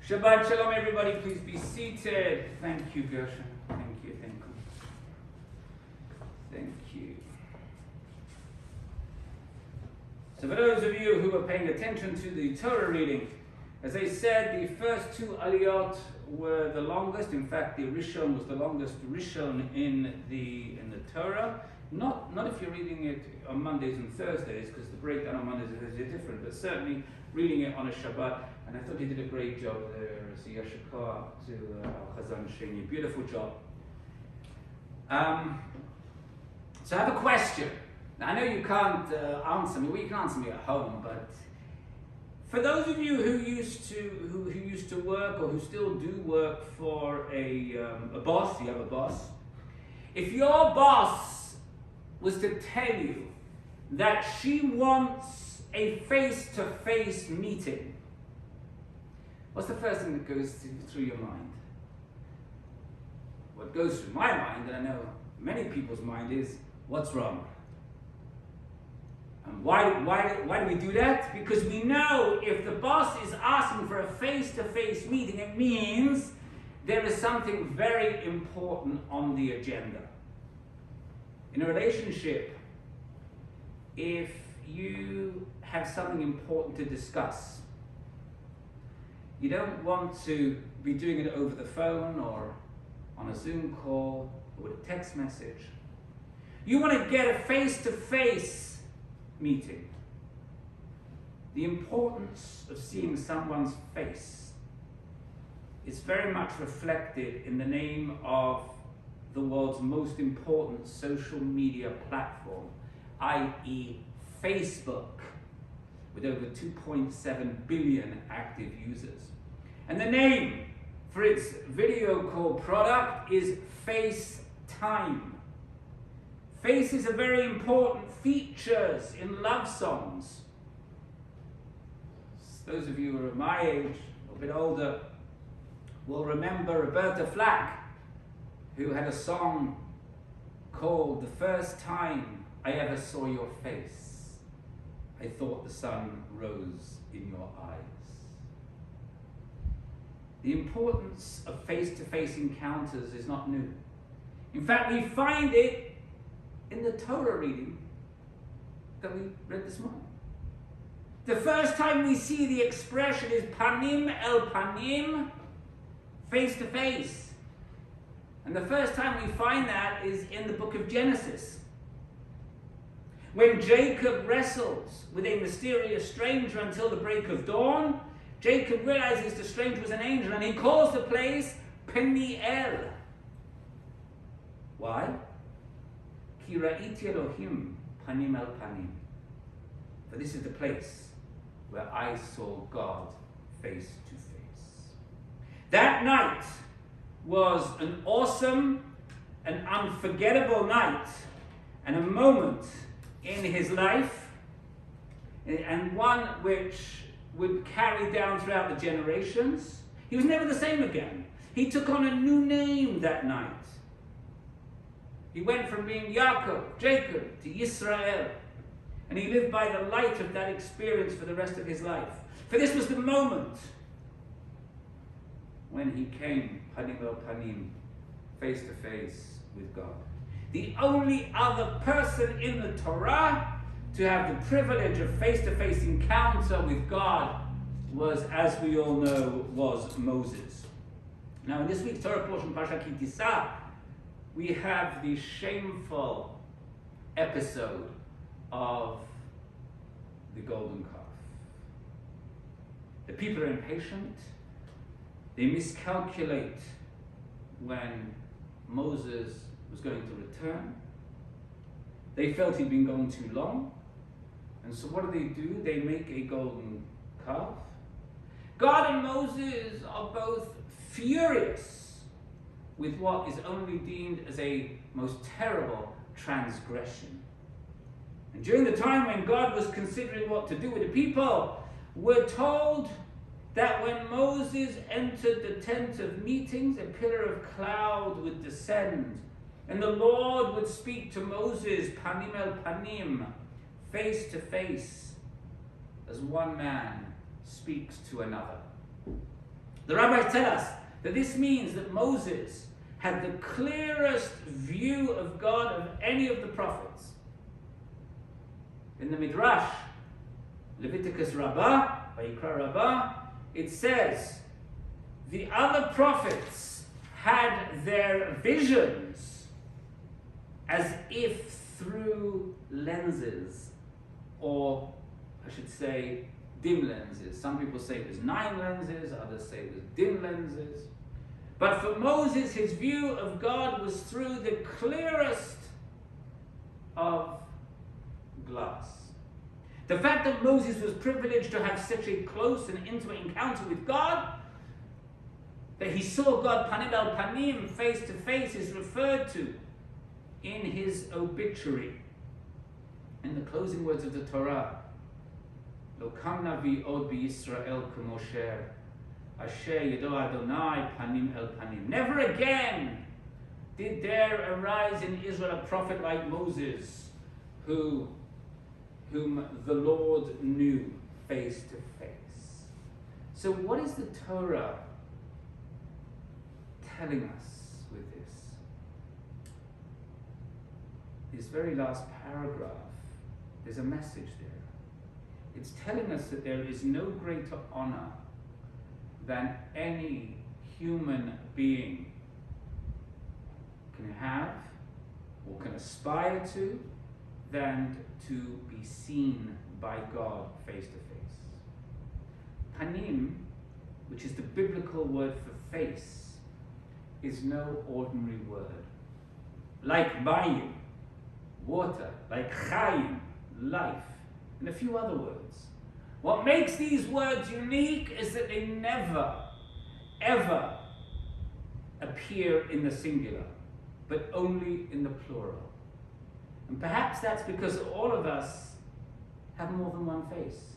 Shabbat shalom, everybody. Please be seated. Thank you, Gershon. Thank you. So for those of you who are paying attention to the Torah reading, as I said, the first two aliyot were the longest. In fact, the Rishon was the longest Rishon in the Torah. Not if you're reading it on Mondays and Thursdays, because the breakdown on Mondays and Thursdays is different, but certainly reading it on a Shabbat. And I thought he did a great job there. So Yashikar to Chazan Sheni. Beautiful job. So I have a question. Now, I know you can't answer me. Well, you can answer me at home, but for those of you who used to work or who still do work for a boss, you have a boss. If your boss was to tell you that she wants a face-to-face meeting, what's the first thing that goes through your mind? What goes through my mind, and I know many people's mind, is what's wrong? And why do we do that? Because we know if the boss is asking for a face-to-face meeting, it means there is something very important on the agenda. In a relationship, if you have something important to discuss, you don't want to be doing it over the phone or on a Zoom call or with a text message. You want to get a face-to-face meeting. The importance of seeing someone's face is very much reflected in the name of the world's most important social media platform, i.e. Facebook, with over 2.7 billion active users. And the name for its video call product is FaceTime. Face is a very important feature in love songs. Those of you who are my age, or a bit older, will remember Roberta Flack, who had a song called "The First Time I Ever Saw Your Face, I Thought the Sun Rose in Your Eyes." The importance of face-to-face encounters is not new. In fact, we find it in the Torah reading that we read this morning. The first time we see the expression is panim el panim, face to face. And the first time we find that is in the book of Genesis. When Jacob wrestles with a mysterious stranger until the break of dawn, Jacob realizes the stranger was an angel and he calls the place Peniel. Why? Ki ra'iti Elohim panim el panim. For this is the place where I saw God face to face. That night was an awesome and unforgettable night and a moment in his life, and one which would carry down throughout the generations. He was never the same again. He took on a new name that night. He went from being Yaakov, Jacob, to Yisrael. And he lived by the light of that experience for the rest of his life. For this was the moment when he came, panim el panim, face to face with God. The only other person in the Torah to have the privilege of face-to-face encounter with God was, as we all know, was Moses. Now in this week's Torah portion, Parshat Ki Tisa, we have the shameful episode of the golden calf. The people are impatient. They miscalculate when Moses was going to return. They felt he'd been gone too long. And so what do? They make a golden calf. God and Moses are both furious with what is only deemed as a most terrible transgression. And during the time when God was considering what to do with the people, we're told that when Moses entered the tent of meetings, a pillar of cloud would descend, and the Lord would speak to Moses, panim el panim, face to face, as one man speaks to another. The rabbis tell us that this means that Moses had the clearest view of God of any of the prophets. In the Midrash, Leviticus Rabbah, Vayikra Rabbah, it says, the other prophets had their visions as if through lenses, or I should say dim lenses. Some people say it was 9 lenses, others say it was dim lenses. But for Moses, his view of God was through the clearest of glass. The fact that Moses was privileged to have such a close and intimate encounter with God, that he saw God panim el panim, face to face, is referred to in his obituary. In the closing words of the Torah, Lo kam navi od b'Yisrael k'Moshe, Asher yedo Adonai panim el panim. Never again did there arise in Israel a prophet like Moses, whom the Lord knew face to face. So what is the Torah telling us with this? This very last paragraph, there's a message there. It's telling us that there is no greater honor than any human being can have or can aspire to than to be seen by God face to face. Panim, which is the biblical word for face, is no ordinary word. Like mayim, water, like chayim, life, and a few other words. What makes these words unique is that they never, ever appear in the singular, but only in the plural. And perhaps that's because all of us have more than one face.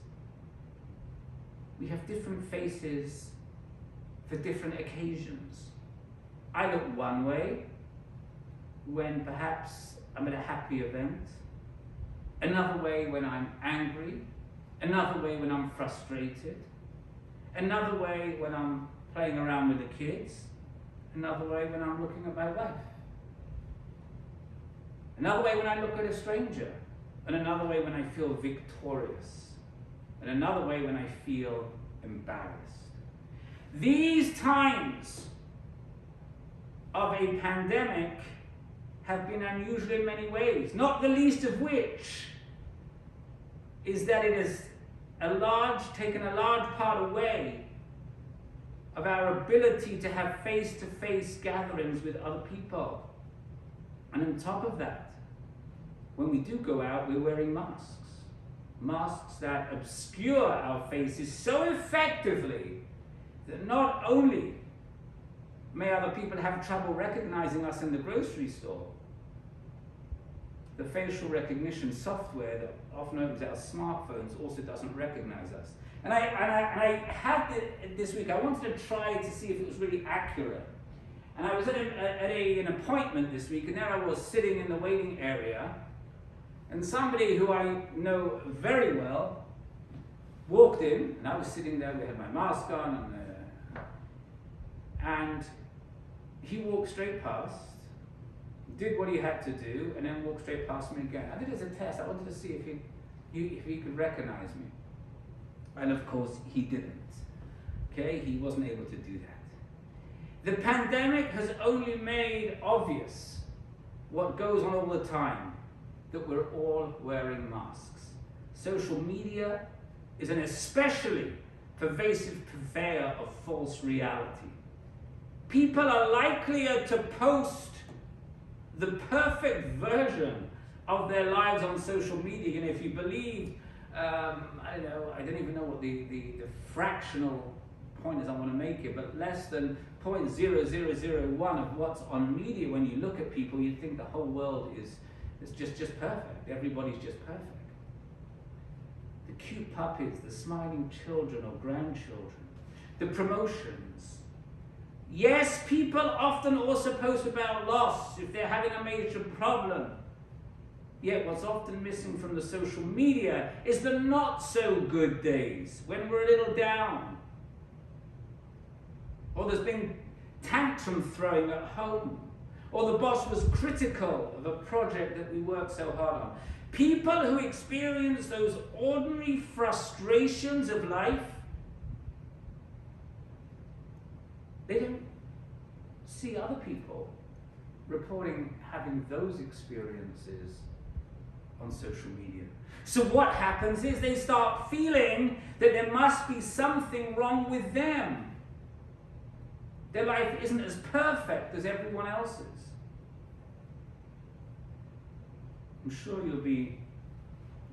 We have different faces for different occasions. I look one way when perhaps I'm at a happy event, another way when I'm angry, another way when I'm frustrated, another way when I'm playing around with the kids, another way when I'm looking at my wife, another way when I look at a stranger, and another way when I feel victorious, and another way when I feel embarrassed. These times of a pandemic have been unusual in many ways, not the least of which is that it has taken a large part away of our ability to have face-to-face gatherings with other people. And on top of that, when we do go out, we're wearing masks. Masks that obscure our faces so effectively that not only may other people have trouble recognizing us in the grocery store, the facial recognition software that often opens our smartphones also doesn't recognize us. And I had this week, I wanted to try to see if it was really accurate. And I was at an appointment this week, and there I was sitting in the waiting area, and somebody who I know very well walked in, and I was sitting there, we had my mask on, and he walked straight past, did what he had to do, and then walked straight past me again. I did it as a test. I wanted to see if he could recognize me. And of course, he didn't. Okay, he wasn't able to do that. The pandemic has only made obvious what goes on all the time, that we're all wearing masks. Social media is an especially pervasive purveyor of false reality. People are likelier to post the perfect version of their lives on social media, and if you believe, I don't even know what the fractional point is I want to make it, but less than 0.0001 of what's on media, when you look at people, you think the whole world is just perfect. Everybody's just perfect. The cute puppies, the smiling children or grandchildren, the promotions. Yes, people often also post about loss if they're having a major problem. Yet what's often missing from the social media is the not so good days, when we're a little down. or there's been tantrum throwing at home, or the boss was critical of a project that we worked so hard on. People who experience those ordinary frustrations of life, they don't see other people reporting having those experiences on social media. So what happens is they start feeling that there must be something wrong with them. Their life isn't as perfect as everyone else's. I'm sure you'll be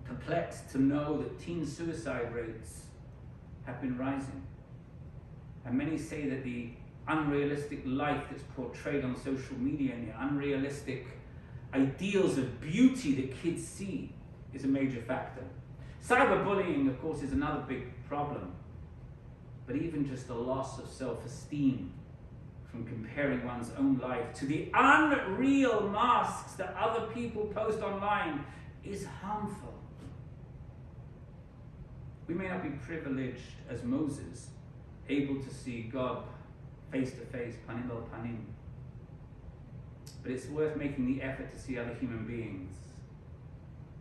perplexed to know that teen suicide rates have been rising. And many say that the unrealistic life that's portrayed on social media and the unrealistic ideals of beauty that kids see is a major factor. Cyberbullying, of course, is another big problem. But even just the loss of self-esteem from comparing one's own life to the unreal masks that other people post online is harmful. We may not be privileged as Moses, able to see God face to face, panim el panim. But it's worth making the effort to see other human beings,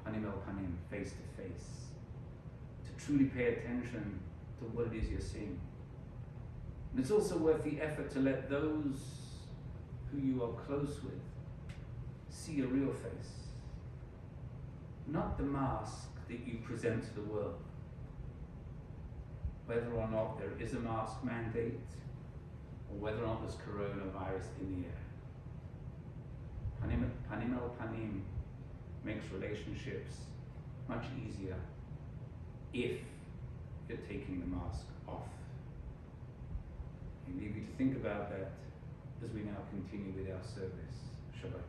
panim el panim, face to face, to truly pay attention to what it is you're seeing. And it's also worth the effort to let those who you are close with see your real face, not the mask that you present to the world. Whether or not there is a mask mandate, or whether or not there's coronavirus in the air. Panim el panim makes relationships much easier if you're taking the mask off. I leave you to think about that as we now continue with our service. Shabbat.